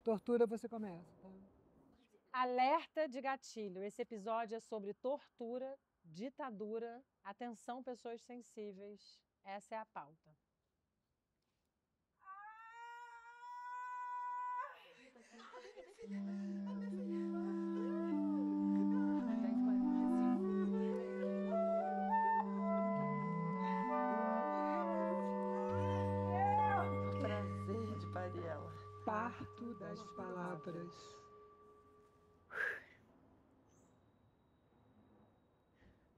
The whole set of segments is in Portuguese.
tortura você começa. Tá? Alerta de gatilho. Esse episódio é sobre tortura, ditadura. Atenção, pessoas sensíveis. Essa é a pauta. Prazer de parir ela. Parto das palavras.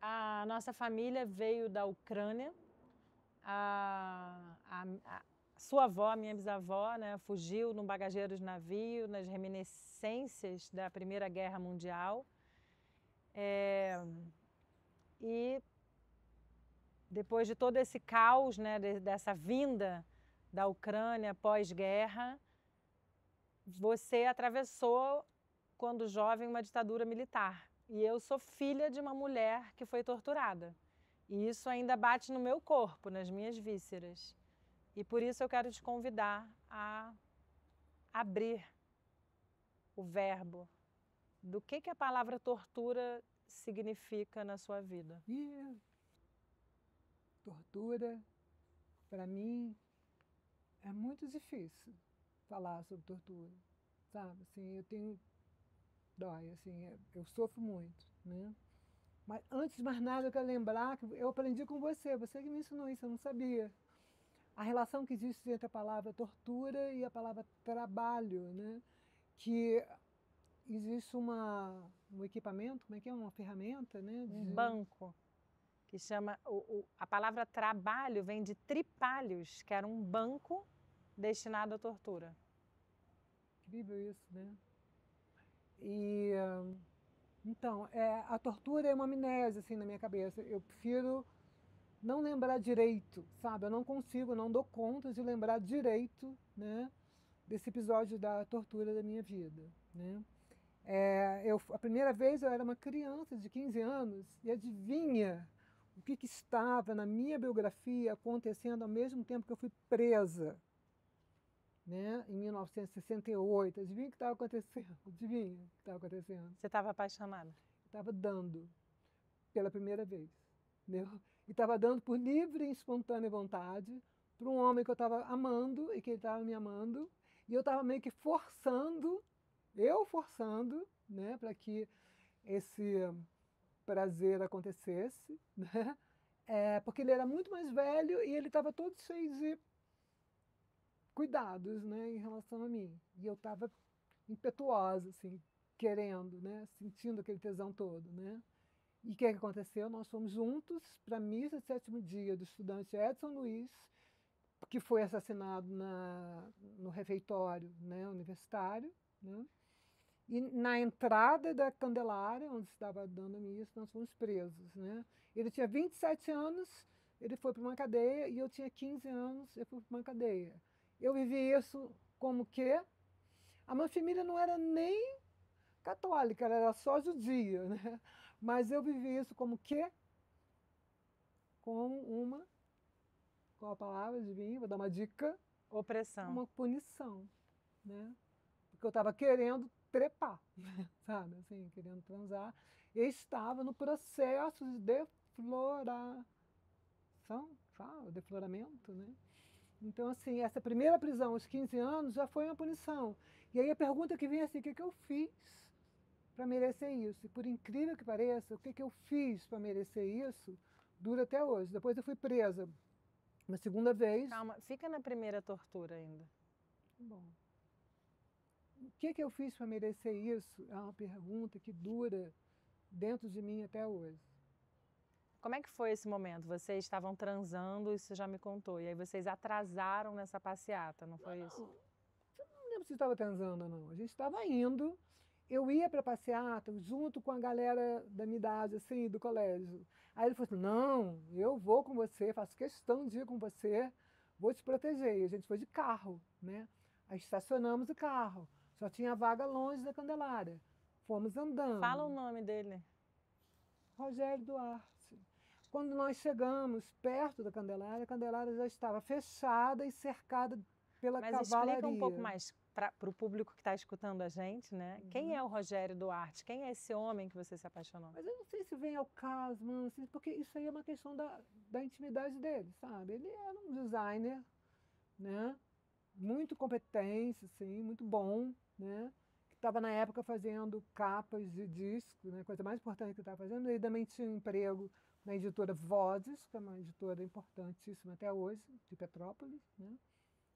A nossa família veio da Ucrânia. A sua avó, minha bisavó, né, fugiu num bagageiro de navio, nas reminiscências da Primeira Guerra Mundial. E depois de todo esse caos, né, dessa vinda da Ucrânia pós-guerra, você atravessou, quando jovem, uma ditadura militar. E eu sou filha de uma mulher que foi torturada. E isso ainda bate no meu corpo, nas minhas vísceras. E por isso eu quero te convidar a abrir o verbo do que a palavra tortura significa na sua vida. E tortura, para mim, é muito difícil falar sobre tortura, sabe? Assim, eu tenho... dói, assim, eu sofro muito, né? Mas antes de mais nada, eu quero lembrar que eu aprendi com você que me ensinou isso, eu não sabia. A relação que existe entre a palavra tortura e a palavra trabalho, né? Que existe um equipamento, como é que é? Uma ferramenta, né? Um banco, que chama... a palavra trabalho vem de tripalhos, que era um banco destinado à tortura. Incrível isso, né? E... então, a tortura é uma amnésia, assim, na minha cabeça. Eu prefiro não lembrar direito, sabe? Eu não consigo, não dou conta de lembrar direito, né, desse episódio da tortura da minha vida, né? A primeira vez eu era uma criança de 15 anos e adivinha o que estava na minha biografia acontecendo ao mesmo tempo que eu fui presa, né, em 1968. Adivinha o que estava acontecendo? Adivinha o que estava acontecendo? Você estava apaixonada? Estava dando pela primeira vez. Entendeu? E estava dando por livre e espontânea vontade para um homem que eu estava amando e que ele estava me amando. E eu estava meio que forçando, né, para que esse prazer acontecesse, né? Porque ele era muito mais velho e ele estava todo cheio de cuidados, né, em relação a mim. E eu estava impetuosa, assim, querendo, né, sentindo aquele tesão todo, né? E o que aconteceu? Nós fomos juntos para a missa de sétimo dia do estudante Edson Luiz, que foi assassinado no refeitório, né, universitário, né? E na entrada da Candelária, onde estava dando a missa, nós fomos presos, né? Ele tinha 27 anos, ele foi para uma cadeia, e eu tinha 15 anos, eu fui para uma cadeia. Eu vivi isso como que a minha família não era nem católica, ela era só judia, né? Mas eu vivi isso como que? Como uma, qual a palavra, adivinha? Vou dar uma dica. Opressão. Uma punição, né? Porque eu estava querendo trepar, sabe? Assim, querendo transar. E estava no processo de defloração, fala, defloramento, né? Então, assim, essa primeira prisão aos 15 anos já foi uma punição. E aí a pergunta que vem é assim, o que eu fiz para merecer isso? E por incrível que pareça, o que eu fiz para merecer isso dura até hoje. Depois eu fui presa uma segunda vez. Calma, fica na primeira tortura ainda. Bom, o que eu fiz para merecer isso é uma pergunta que dura dentro de mim até hoje. Como é que foi esse momento? Vocês estavam transando, isso já me contou, e aí vocês atrasaram nessa passeata, não foi isso? Eu não lembro se estava transando ou não. A gente estava indo, eu ia para a passeata junto com a galera da minha idade, assim, do colégio. Aí ele falou assim, não, eu vou com você, faço questão de ir com você, vou te proteger. E a gente foi de carro, né? Aí estacionamos o carro, só tinha vaga longe da Candelária. Fomos andando. Fala o nome dele. Rogério Duarte. Quando nós chegamos perto da Candelária, a Candelária já estava fechada e cercada pela cavalaria. Mas explica um pouco mais, para o público que está escutando a gente, né? Quem é o Rogério Duarte? Quem é esse homem que você se apaixonou? Mas eu não sei se vem ao caso, mano, assim, porque isso aí é uma questão da intimidade dele, sabe? Ele era um designer, né? Muito competente, assim, muito bom, né? Que estava na época fazendo capas de disco, né? A coisa mais importante que ele estava fazendo. Ele também tinha um emprego na editora Vozes, que é uma editora importantíssima até hoje, de Petrópolis, né?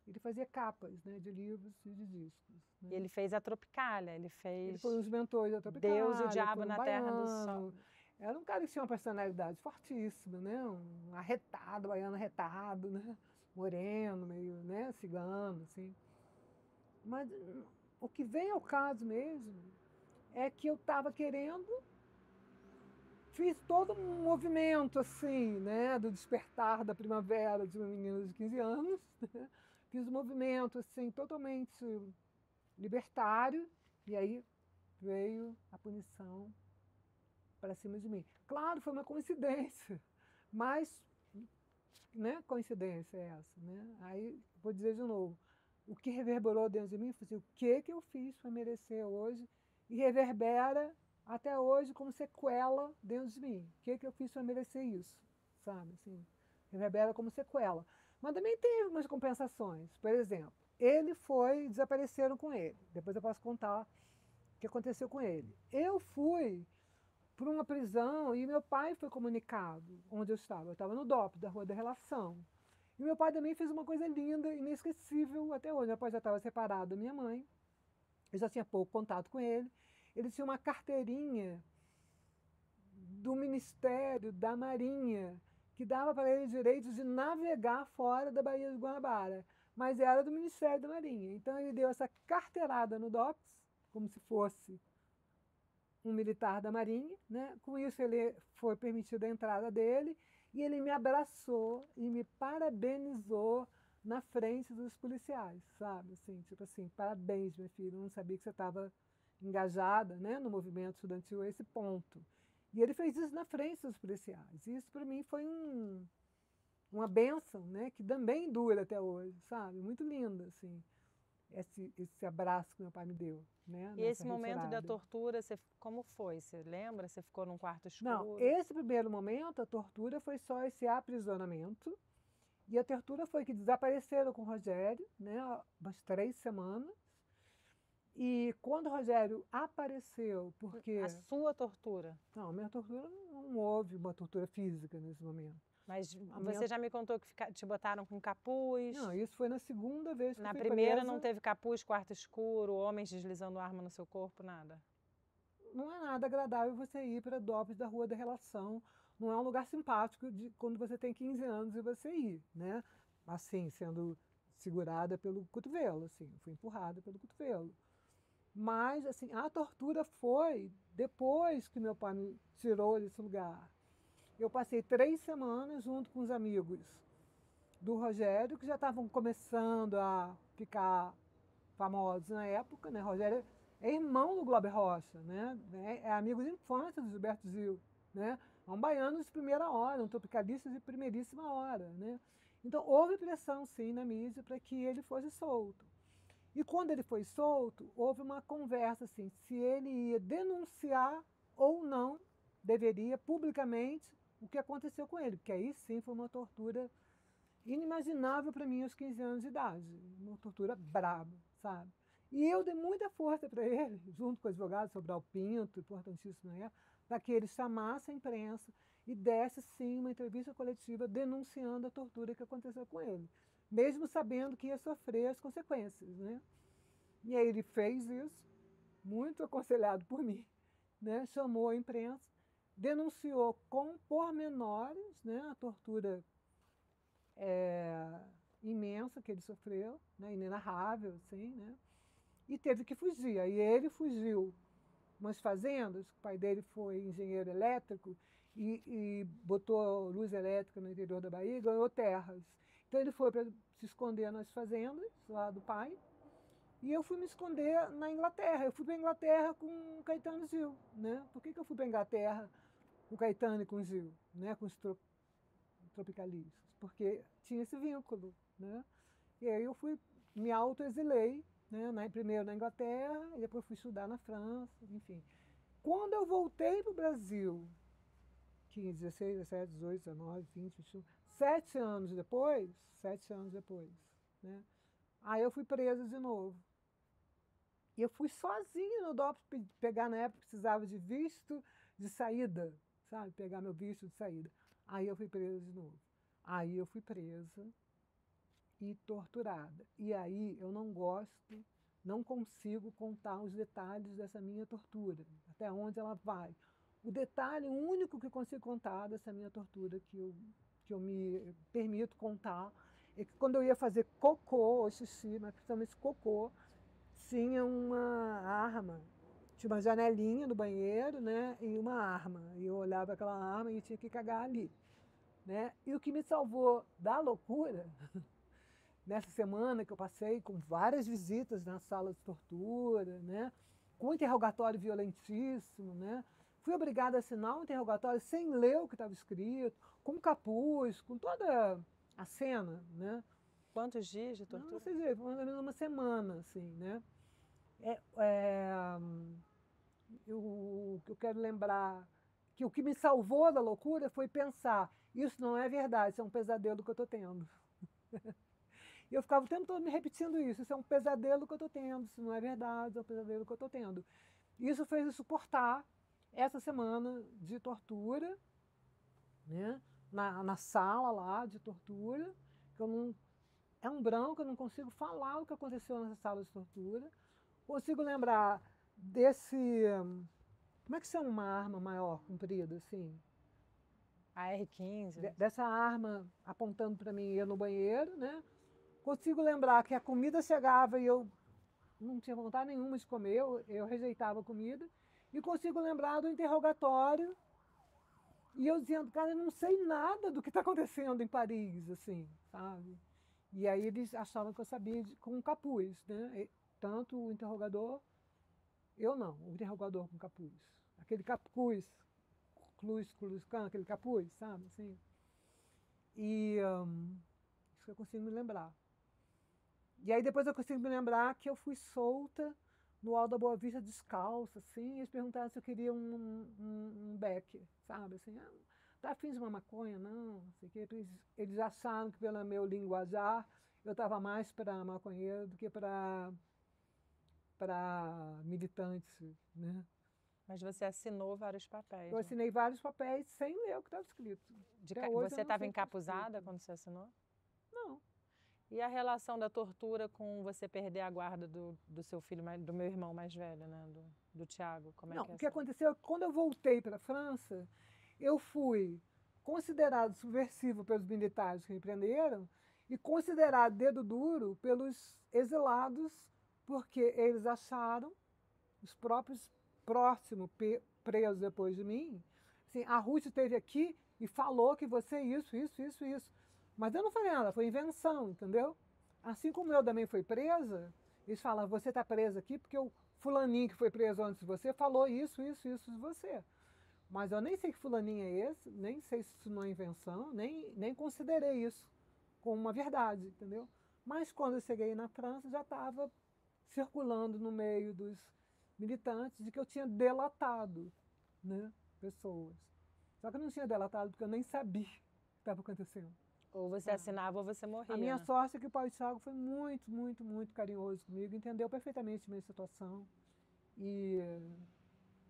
Ele fazia capas, né, de livros e de discos. Né? E ele fez a Tropicália, ele Ele fez foi um dos mentores da Tropicália, Deus e o Diabo foi um na Terra do Sol. baiano. Era um cara que tinha uma personalidade fortíssima, né? Um arretado, baiano arretado, né? Moreno, meio, né, cigano, assim. Mas o que vem ao caso mesmo é que eu estava querendo, fiz todo um movimento assim, né, do despertar da primavera de uma menina de 15 anos, né? Fiz um movimento assim totalmente libertário e aí veio a punição para cima de mim. Claro, foi uma coincidência, mas, né, coincidência é essa, né? Aí vou dizer de novo, o que reverberou dentro de mim foi assim, o que eu fiz para merecer hoje e reverbera até hoje como sequela dentro de mim. O que eu fiz para merecer isso, sabe? Assim, reverbera como sequela. Mas também teve umas compensações. Por exemplo, ele foi, desapareceram com ele. Depois eu posso contar o que aconteceu com ele. Eu fui para uma prisão e meu pai foi comunicado onde eu estava. Eu estava no DOP, da Rua da Relação. E meu pai também fez uma coisa linda, inesquecível até hoje. Meu pai já estava separado da minha mãe, eu já tinha pouco contato com ele. Ele tinha uma carteirinha do Ministério da Marinha que dava para ele direitos de navegar fora da Baía de Guanabara, mas era do Ministério da Marinha. Então ele deu essa carteirada no DOPS, como se fosse um militar da Marinha, né? Com isso ele foi permitida a entrada dele e ele me abraçou e me parabenizou na frente dos policiais, sabe? Assim, tipo assim, parabéns, minha filha, eu não sabia que você estava engajada, né, no movimento estudantil a esse ponto. E ele fez isso na frente dos policiais. E isso para mim foi uma bênção, né, que também dura até hoje, sabe? Muito linda, assim, esse abraço que meu pai me deu. Né, E esse momento retirada. da tortura, como foi? Você lembra? Você ficou num quarto escuro? Não, esse primeiro momento, a tortura foi só esse aprisionamento. E a tortura foi que desapareceram com o Rogério, né, umas 3 semanas. E quando o Rogério apareceu, porque... A sua tortura? Não, a minha tortura não houve uma tortura física nesse momento. Mas você já me contou que te botaram com capuz. Não, isso foi na segunda vez que eu fui Na primeira presa. não teve capuz, quarto escuro, homens deslizando arma no seu corpo, nada? Não é nada agradável você ir para DOPS da Rua da Relação. Não é um lugar simpático de quando você tem 15 anos e você ir, né? Assim, sendo segurada pelo cotovelo, assim, fui empurrada pelo cotovelo. Mas, assim, a tortura foi depois que meu pai me tirou desse lugar. Eu passei 3 semanas junto com os amigos do Rogério, que já estavam começando a ficar famosos na época, né? Rogério é irmão do Glauber Rocha, né? É amigo de infância do Gilberto Gil, né? É um baiano de primeira hora, um tropicalista de primeiríssima hora, né? Então houve pressão, sim, na mídia para que ele fosse solto. E quando ele foi solto, houve uma conversa assim, se ele ia denunciar ou não, deveria publicamente, o que aconteceu com ele, porque aí sim foi uma tortura inimaginável para mim aos 15 anos de idade, uma tortura braba, sabe? E eu dei muita força para ele, junto com o advogado Sobral Pinto, importantíssimo na época, para que ele chamasse a imprensa e desse sim uma entrevista coletiva denunciando a tortura que aconteceu com ele, mesmo sabendo que ia sofrer as consequências, né? E aí ele fez isso, muito aconselhado por mim, né? Chamou a imprensa, denunciou com pormenores, né, a tortura imensa que ele sofreu, né, inenarrável, assim, né? E teve que fugir. Aí ele fugiu umas fazendas, o pai dele foi engenheiro elétrico e botou luz elétrica no interior da Bahia e ganhou terras. Então ele foi para se esconder nas fazendas lá do pai e eu fui me esconder na Inglaterra. Eu fui para a Inglaterra com o Caetano Gil, né? Por que eu fui para a Inglaterra com o Caetano e com o Gil, né? Com os tropicalistas? Porque tinha esse vínculo, né? E aí eu fui, me autoexilei, né, primeiro na Inglaterra, e depois fui estudar na França, enfim. Quando eu voltei para o Brasil, 15, 16, 17, 18, 19, 20, 21, 7 anos depois, né, aí eu fui presa de novo. E eu fui sozinha no DOPS pegar, na época, precisava de visto de saída, sabe? Pegar meu visto de saída. Aí eu fui presa de novo. Aí eu fui presa e torturada. E aí eu não gosto, não consigo contar os detalhes dessa minha tortura, até onde ela vai. O detalhe único que eu consigo contar dessa minha tortura, que eu me permito contar, é que quando eu ia fazer cocô ou xixi, mas principalmente cocô, tinha uma arma, tinha uma janelinha no banheiro, né, e uma arma. E eu olhava aquela arma e tinha que cagar ali, né? E o que me salvou da loucura, nessa semana que eu passei com várias visitas na sala de tortura, né, com um interrogatório violentíssimo, né, fui obrigada a assinar um interrogatório sem ler o que estava escrito, com capuz, com toda a cena, né? Quantos dias de tortura? Não sei dizer, foi mais ou menos uma semana, assim, né? O que eu quero lembrar, que o que me salvou da loucura foi pensar, isso não é verdade, isso é um pesadelo que eu estou tendo. E eu ficava o tempo todo me repetindo isso é um pesadelo que eu estou tendo, isso não é verdade, é um pesadelo que eu estou tendo. Isso fez eu suportar essa semana de tortura, né? Na sala lá de tortura, que eu não, é um branco, eu não consigo falar o que aconteceu nessa sala de tortura. Consigo lembrar desse... Como é que chama uma arma maior, comprida, assim? A R15. Dessa arma apontando para mim, ia no banheiro, né? Consigo lembrar que a comida chegava e eu não tinha vontade nenhuma de comer, eu rejeitava a comida. E consigo lembrar do interrogatório e eu dizendo, cara, eu não sei nada do que está acontecendo em Paris, assim, sabe? E aí eles achavam que eu sabia com capuz, né? Tanto o interrogador, eu não, o interrogador com capuz. Aquele capuz, aquele capuz, sabe? Assim. E isso que eu consigo me lembrar. E aí depois eu consigo me lembrar que eu fui solta no Alto da Boa Vista descalça, assim, e eles perguntaram se eu queria um beck, sabe? Assim, tá afim de uma maconha? Não, não sei o quê. Eles acharam que pelo meu linguajar eu estava mais para maconheiro do que para militante, né? Mas você assinou vários papéis. Eu assinei vários papéis sem ler o que estava escrito. Você estava encapuzada quando você assinou? Não. E a relação da tortura com você perder a guarda do seu filho, do meu irmão mais velho, né? Do Tiago? Como é Não, que é? O que aconteceu é que quando eu voltei para a França, eu fui considerado subversivo pelos militares que me prenderam e considerado dedo duro pelos exilados, porque eles acharam, os próprios próximos presos depois de mim, assim, a Ruth esteve aqui e falou que você isso. Mas eu não falei nada, foi invenção, entendeu? Assim como eu também fui presa, eles falam, você está presa aqui porque o fulaninho que foi preso antes de você falou isso de você. Mas eu nem sei que fulaninho é esse, nem sei se isso não é invenção, nem considerei isso como uma verdade, entendeu? Mas quando eu cheguei na França, já estava circulando no meio dos militantes de que eu tinha delatado, né, pessoas. Só que eu não tinha delatado porque eu nem sabia o que estava acontecendo. Ou você assinava ou você morria. A minha né? sorte é que o pai Thiago foi muito, muito, muito carinhoso comigo, entendeu perfeitamente a minha situação e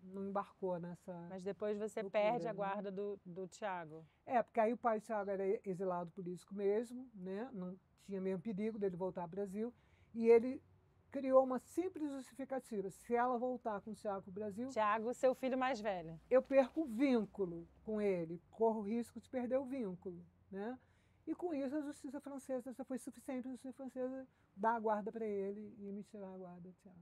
não embarcou nessa... Mas depois você loucura, perde a né? guarda do Tiago. Porque aí o pai Thiago era exilado político mesmo, né? Não tinha mesmo perigo dele voltar ao Brasil, e ele criou uma simples justificativa. Se ela voltar com o Thiago para o Brasil... Tiago, seu filho mais velho. Eu perco o vínculo com ele, corro o risco de perder o vínculo, né? E com isso a justiça francesa, já foi suficiente a justiça francesa dar a guarda para ele e me tirar a guarda do Thiago.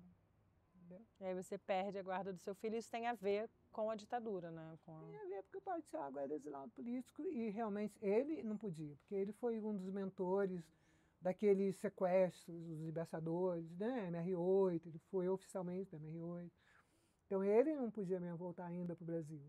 Entendeu? E aí você perde a guarda do seu filho, isso tem a ver com a ditadura, né? Tem a ver porque o pai do Thiago era exilado político e realmente ele não podia, porque ele foi um dos mentores daqueles sequestros dos libertadores, né? MR8, ele foi oficialmente da MR8. Então ele não podia mesmo voltar ainda para o Brasil.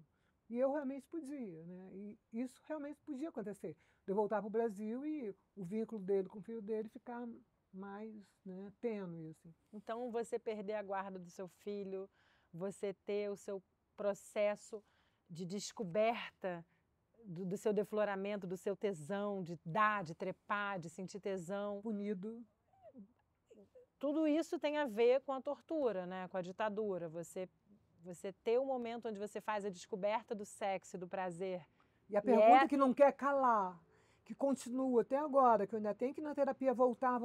E eu realmente podia, né? E isso realmente podia acontecer. De eu voltar para o Brasil e o vínculo dele com o filho dele ficar mais, né, tênue, assim. Então, você perder a guarda do seu filho, você ter o seu processo de descoberta do seu defloramento, do seu tesão, de dar, de trepar, de sentir tesão. Punido. Tudo isso tem a ver com a tortura, né? Com a ditadura. Você ter um momento onde você faz a descoberta do sexo e do prazer. E a pergunta que não quer calar, que continua até agora, que eu ainda tenho que ir na terapia voltar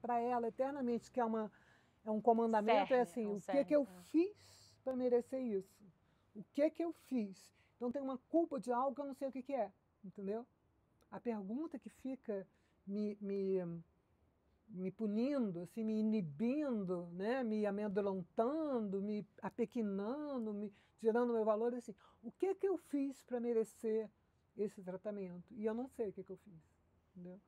para ela eternamente, que é um comandamento, é assim, o que eu fiz para merecer isso? O que eu fiz? Então tem uma culpa de algo que eu não sei o que é, entendeu? A pergunta que fica me punindo, assim, me inibindo, né? Me amedrontando, me apequinando, me tirando meu valor, assim, o que eu fiz para merecer esse tratamento? E eu não sei o que eu fiz, entendeu?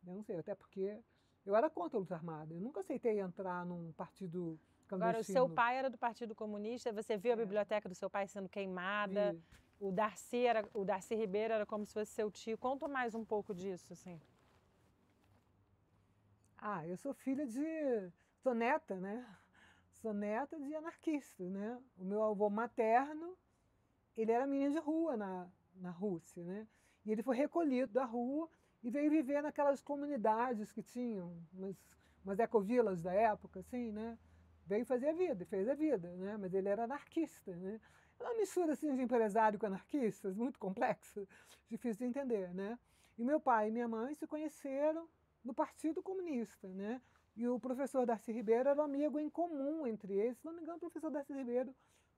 Eu não sei, até porque eu era contra a luta armada, eu nunca aceitei entrar num partido clandestino. Agora, o seu pai era do Partido Comunista, você viu a biblioteca do seu pai sendo queimada, o Darcy Ribeiro era como se fosse seu tio. Conta mais um pouco disso, assim. Ah, eu sou filha sou neta, né? Sou neta de anarquistas, né? O meu avô materno, ele era menino de rua na Rússia, né? E ele foi recolhido da rua e veio viver naquelas comunidades que tinham, umas ecovilas da época, assim, né? Veio fazer a vida, fez a vida, né? Mas ele era anarquista, né? É uma mistura, assim, de empresário com anarquistas, muito complexa, difícil de entender, né? E meu pai e minha mãe se conheceram no Partido Comunista, né? E o professor Darcy Ribeiro era um amigo em comum entre eles. Se não me engano, o professor Darcy Ribeiro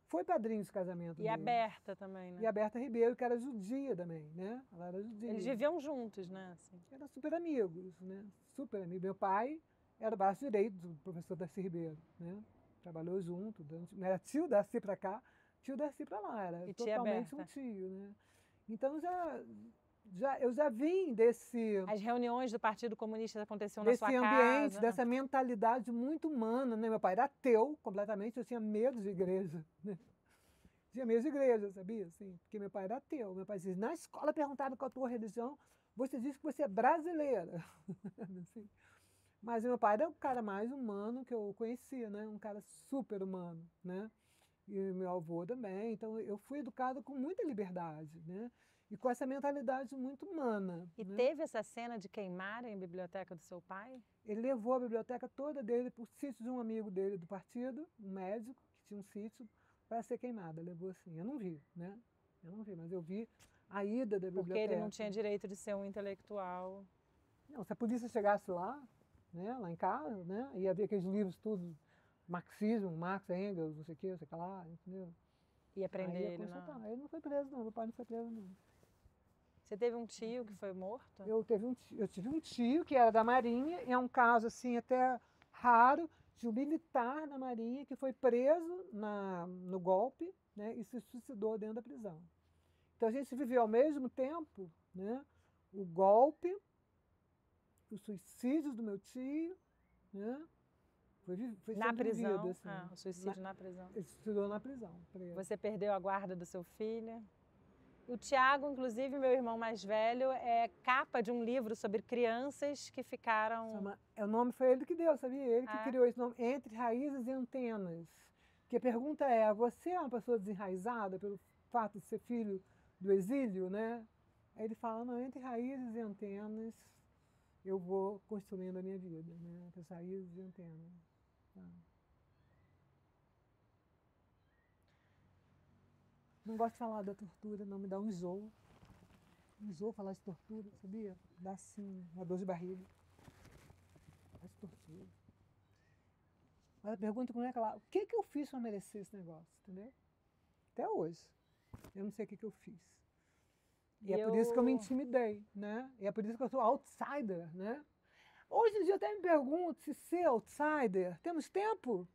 foi padrinho de casamento E deles. a Berta também, né? E a Berta Ribeiro, que era judia também, né? Ela era judia. Eles viviam juntos, né? Assim. Eram super amigos, né? Super amigos. Meu pai era o braço direito do professor Darcy Ribeiro, né? Trabalhou junto, era tio Darcy para cá, tio Darcy para lá, era e totalmente um tio, né? Então eu já vim desse... As reuniões do Partido Comunista aconteciam na sua casa. Desse ambiente, dessa mentalidade muito humana, né? Meu pai era ateu completamente, eu tinha medo de igreja, né? Tinha medo de igreja, sabia? Assim, porque meu pai era ateu. Meu pai dizia, na escola perguntaram qual a tua religião, você disse que você é brasileira. Assim. Mas meu pai era o cara mais humano que eu conhecia, né? Um cara super humano, né? E meu avô também. Então eu fui educada com muita liberdade, né? E com essa mentalidade muito humana. E né? teve essa cena de queimarem a biblioteca do seu pai? Ele levou a biblioteca toda dele para o sítio de um amigo dele do partido, um médico que tinha um sítio, para ser queimada. Levou assim. Eu não vi, né? Eu não vi, mas eu vi a ida da biblioteca. Porque ele não tinha direito de ser um intelectual. Não, se a polícia chegasse lá, né, lá em casa, né, ia ver aqueles livros tudo, marxismo, Marx, Engels, não sei o que lá, entendeu? Ia prender ele, não? Ele não foi preso, não. Meu pai não foi preso, não. Você teve um tio que foi morto? Eu tive um tio que era da Marinha, e é um caso assim até raro, de um militar da Marinha que foi preso no golpe, né, e se suicidou dentro da prisão. Então a gente viveu ao mesmo tempo, né, o golpe, os suicídios do meu tio, né, foi na prisão? Vivido, assim, o suicídio na prisão. Ele se suicidou na prisão. Preso. Você perdeu a guarda do seu filho? O Tiago, inclusive, meu irmão mais velho, é capa de um livro sobre crianças que ficaram... O nome foi ele que deu, sabia? Ele que criou esse nome, Entre Raízes e Antenas. Porque a pergunta é, você é uma pessoa desenraizada pelo fato de ser filho do exílio, né? Aí ele fala, não, entre raízes e antenas, eu vou construindo a minha vida, né? Entre as raízes e antenas. Tá. Não gosto de falar da tortura, não, me dá um enjoo. Enjoo falar de tortura, sabia? Dá assim, uma dor de barriga. Faz tortura. Mas a pergunta como é que ela... O que eu fiz para merecer esse negócio, entendeu? Até hoje. Eu não sei o que eu fiz. E é por isso que eu me intimidei, né? E é por isso que eu sou outsider, né? Hoje em dia eu até me pergunto se ser outsider... Temos tempo?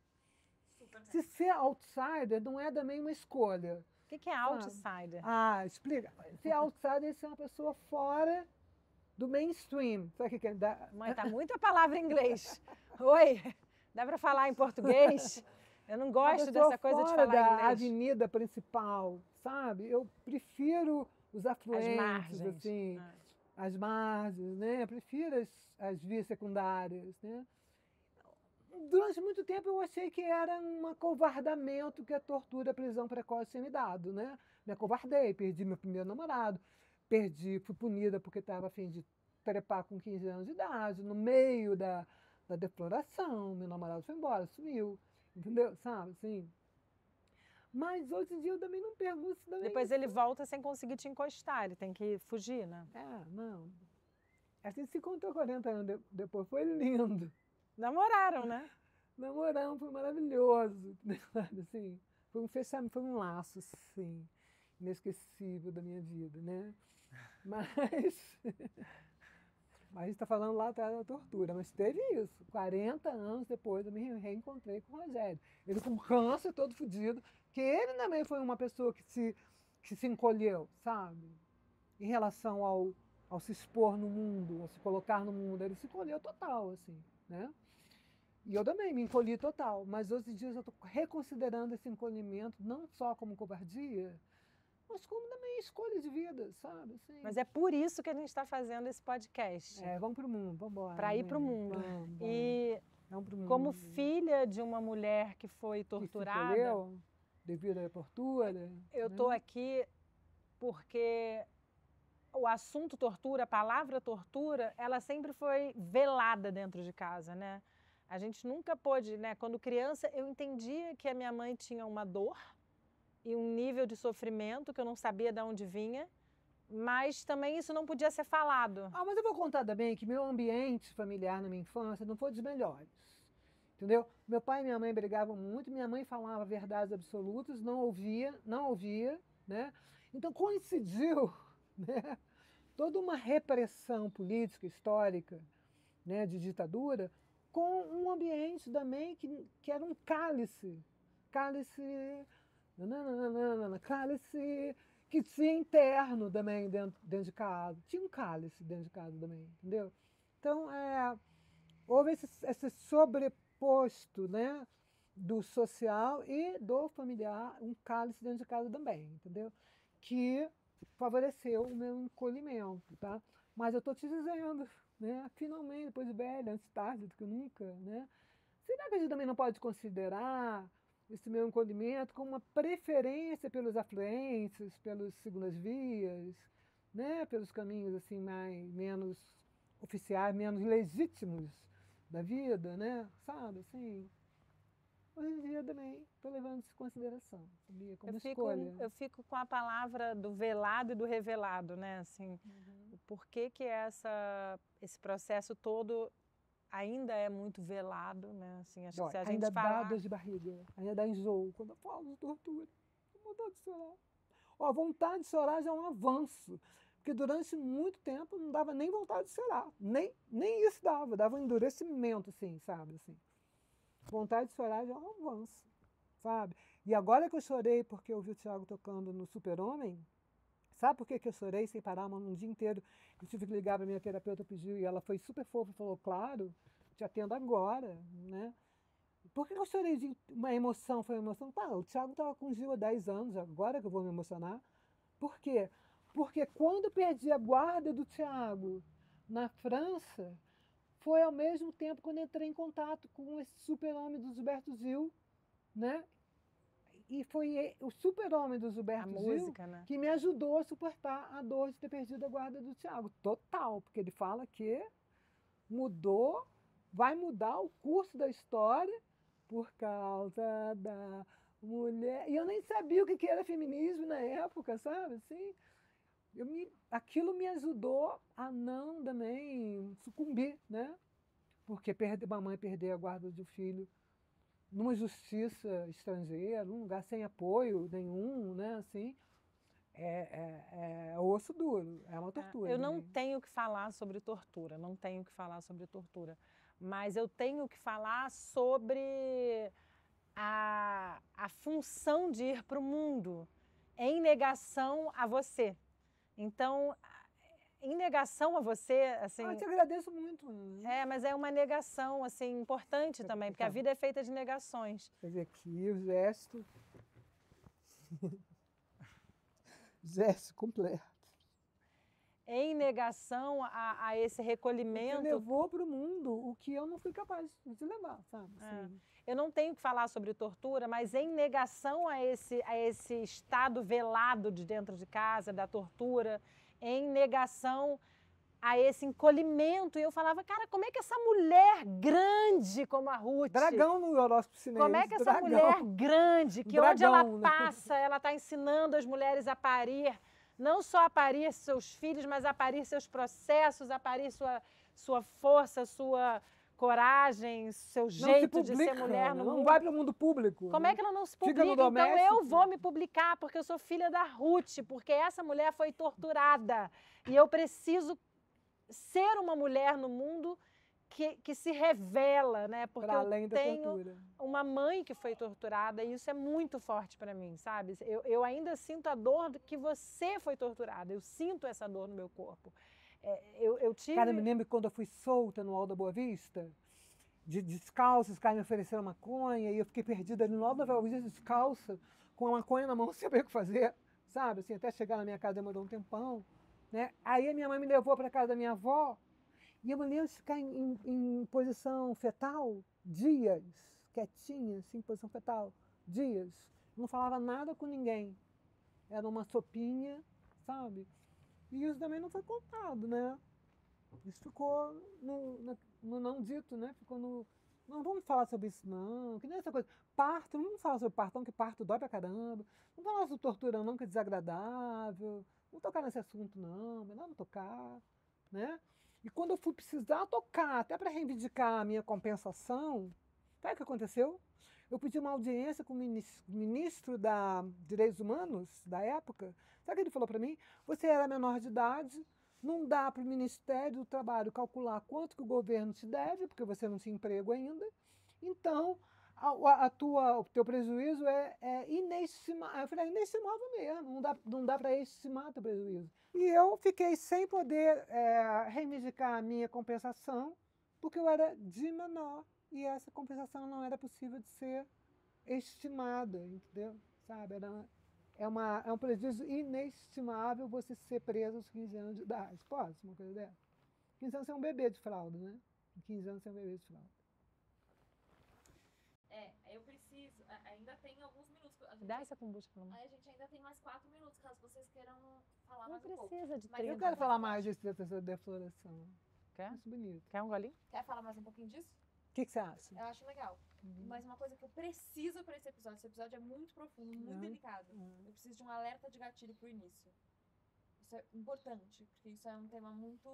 Se ser outsider não é também uma escolha. O que é outsider? Explica. Ser outsider é ser uma pessoa fora do mainstream. Sabe o que é? Mãe, tá muita palavra em inglês. Oi, dá para falar em português? Eu não gosto dessa coisa de falar da inglês. avenida principal, sabe? Eu prefiro os afluentes, as margens. assim. as margens, né? Eu prefiro as vias secundárias, né? Durante muito tempo eu achei que era um acovardamento que a tortura, a prisão precoce tinha me dado, né? Me acovardei, perdi meu primeiro namorado, fui punida porque estava a fim de trepar com 15 anos de idade, no meio da defloração, meu namorado foi embora, sumiu, entendeu? Sabe, assim. Mas hoje em dia eu também não pergunto se também... Depois ele volta sem conseguir te encostar, ele tem que fugir, né? Não. A gente se encontrou 40 anos depois, foi lindo. Namoraram, né? Namoramos, foi maravilhoso, assim, foi um fechamento, foi um laço, assim, inesquecível da minha vida, né? Mas a gente está falando lá atrás da tortura, mas teve isso. 40 anos depois eu me reencontrei com o Rogério. Ele com câncer, todo fodido, que ele também foi uma pessoa que se encolheu, sabe? Em relação ao se expor no mundo, ao se colocar no mundo, ele se encolheu total, assim, né? E eu também me encolhi total, mas hoje em dia eu estou reconsiderando esse encolhimento não só como covardia, mas como também escolha de vida, sabe? Assim. Mas é por isso que a gente está fazendo esse podcast. Vamos para o mundo, vamos embora. Para ir para o mundo. Vamos, e vamos pro mundo. Como filha de uma mulher que foi torturada... Que se encolheu devido à tortura. Eu estou aqui porque o assunto tortura, a palavra tortura, ela sempre foi velada dentro de casa, né? A gente nunca pôde, né? Quando criança, eu entendia que a minha mãe tinha uma dor e um nível de sofrimento que eu não sabia de onde vinha, mas também isso não podia ser falado. Mas eu vou contar também que meu ambiente familiar na minha infância não foi dos melhores, entendeu? Meu pai e minha mãe brigavam muito, minha mãe falava verdades absolutas, não ouvia, né? Então coincidiu, né? Toda uma repressão política, histórica, né, de ditadura, com um ambiente também que era um cálice que tinha interno também dentro de casa. Tinha um cálice dentro de casa também, entendeu? Então, houve esse sobreposto, né, do social e do familiar, um cálice dentro de casa também, entendeu? Que favoreceu o meu encolhimento, tá? Mas eu estou te dizendo, né, finalmente, depois de velha, antes tarde do que nunca, né? Será que a gente também não pode considerar esse meu encolhimento como uma preferência pelos afluentes, pelas segundas vias, né? Pelos caminhos assim menos oficiais, menos legítimos da vida, né? Sabe, assim... Hoje em dia também estou levando isso em consideração, sabia? Como escolha. Eu fico com a palavra do velado e do revelado, né? Assim, por que esse processo todo ainda é muito velado, né? Assim, acho que se a gente ainda falar... dá dor de barriga, ainda dá enjoo. Quando eu falo de tortura, vontade de chorar. A vontade de chorar já é um avanço, porque durante muito tempo não dava nem vontade de chorar, nem isso dava um endurecimento, assim, sabe? Assim. Vontade de chorar já é um avanço, sabe? E agora que eu chorei porque eu vi o Thiago tocando no Super-Homem, sabe por que eu chorei sem parar um dia inteiro? Eu tive que ligar para minha terapeuta, pediu, e ela foi super fofa e falou, claro, te atendo agora, né? Por que eu chorei de uma emoção? Foi uma emoção? O Thiago estava com o Gil há 10 anos, agora que eu vou me emocionar. Por quê? Porque quando eu perdi a guarda do Thiago na França, foi ao mesmo tempo quando entrei em contato com esse super-homem do Gilberto Gil, né? E foi o super-homem do Gilberto Gil né? que me ajudou a suportar a dor de ter perdido a guarda do Thiago. Total, porque ele fala que vai mudar o curso da história por causa da mulher. E eu nem sabia o que era feminismo na época, sabe? Assim, aquilo me ajudou a não também sucumbir, né? Porque a mãe perder a guarda do filho numa justiça estrangeira, num lugar sem apoio nenhum, né? Assim, é osso duro, é uma tortura. Eu não tenho que falar sobre tortura, mas eu tenho que falar sobre a função de ir para o mundo em negação a você. Então, em negação a você, assim... Eu te agradeço muito. Mas é uma negação, assim, importante também, porque a vida é feita de negações. Quer dizer, aqui o gesto... gesto completo. em negação a esse recolhimento. Você levou para o mundo o que eu não fui capaz de levar, sabe? Assim. Eu não tenho que falar sobre tortura, mas em negação a esse estado velado de dentro de casa, da tortura, em negação a esse encolhimento. E eu falava, cara, como é que essa mulher grande como a Ruth... Dragão no horóscopo chinês. Como é que essa mulher grande, que onde ela passa, ela está ensinando as mulheres a parir, não só a parir seus filhos, mas a parir seus processos, a parir sua força, sua coragem, seu jeito de ser mulher no mundo. Não vai para o mundo público. Como é que ela não se publica? Então eu vou me publicar, porque eu sou filha da Ruth, porque essa mulher foi torturada. E eu preciso ser uma mulher no mundo que se revela, né? Porque eu tenho uma mãe que foi torturada e isso é muito forte para mim, sabe? Eu ainda sinto a dor de que você foi torturada. Eu sinto essa dor no meu corpo. Eu tive... Cara, me lembro quando eu fui solta no Alto da Boa Vista, descalça, os caras me ofereceram maconha e eu fiquei perdida ali no Alto da Boa Vista, descalça, com a maconha na mão, sem saber o que fazer, sabe? Assim, até chegar na minha casa demorou um tempão, né? Aí a minha mãe me levou para casa da minha avó e eu me lembro de ficar em posição fetal dias, quietinha, assim, em posição fetal, dias. Não falava nada com ninguém. Era uma sopinha, sabe? E isso também não foi contado, né? Isso ficou no não dito, né? Ficou no... Não vamos falar sobre isso, não. Que nem essa coisa. Parto, não vamos falar sobre parto, não, que parto dói pra caramba. Não falar sobre tortura, não, que é desagradável. Não tocar nesse assunto, não. Melhor não tocar, né? E quando eu fui precisar tocar, até para reivindicar a minha compensação, sabe o que aconteceu? Eu pedi uma audiência com o ministro da Direitos Humanos da época. Sabe o que ele falou para mim? Você era menor de idade, não dá para o Ministério do Trabalho calcular quanto que o governo te deve, porque você não tinha emprego ainda. Então, o teu prejuízo é inestimável. Eu falei, é inestimável mesmo, não dá para estimar teu prejuízo. E eu fiquei sem poder reivindicar a minha compensação, porque eu era de menor. E essa compensação não era possível de ser estimada, entendeu? Sabe? É um prejuízo inestimável você ser preso aos 15 anos de idade. Pode, uma coisa dessa? 15 anos você é um bebê de fralda, né? 15 anos você é um bebê de fralda. Eu preciso... Ainda tem alguns minutos. Dá essa kombucha pra mim. A gente ainda tem mais 4 minutos, caso vocês queiram falar não mais um pouco. Não precisa de 30. Eu quero falar mais dessa defloração. Quer? Acho bonito. Quer um golinho? Quer falar mais um pouquinho disso? O que você acha? Eu acho legal. Mas uma coisa que eu preciso para esse episódio é muito profundo, muito delicado. Eu preciso de um alerta de gatilho pro início. Isso é importante, porque isso é um tema muito...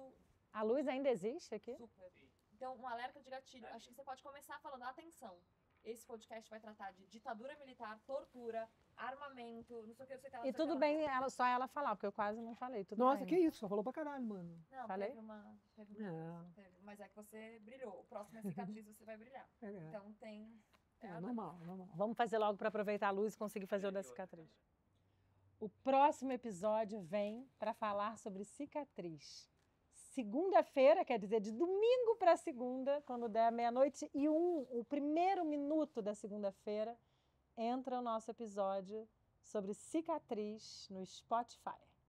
A luz ainda existe aqui? Super. Então, um alerta de gatilho. Acho que você pode começar falando, atenção, esse podcast vai tratar de ditadura militar, tortura, armamento, não sei o que, E tudo bem só ela falar, porque eu quase não falei. Nossa, que isso, só falou pra caralho, mano. Não, falei? Teve, mas é que você brilhou. O próximo é cicatriz, você vai brilhar. Então tem... normal. Vamos fazer logo para aproveitar a luz e conseguir fazer o da cicatriz. O próximo episódio vem para falar sobre cicatriz. Segunda-feira, quer dizer, de domingo para segunda, quando der 00:01, o primeiro minuto da segunda-feira, entra o nosso episódio sobre cicatriz no Spotify.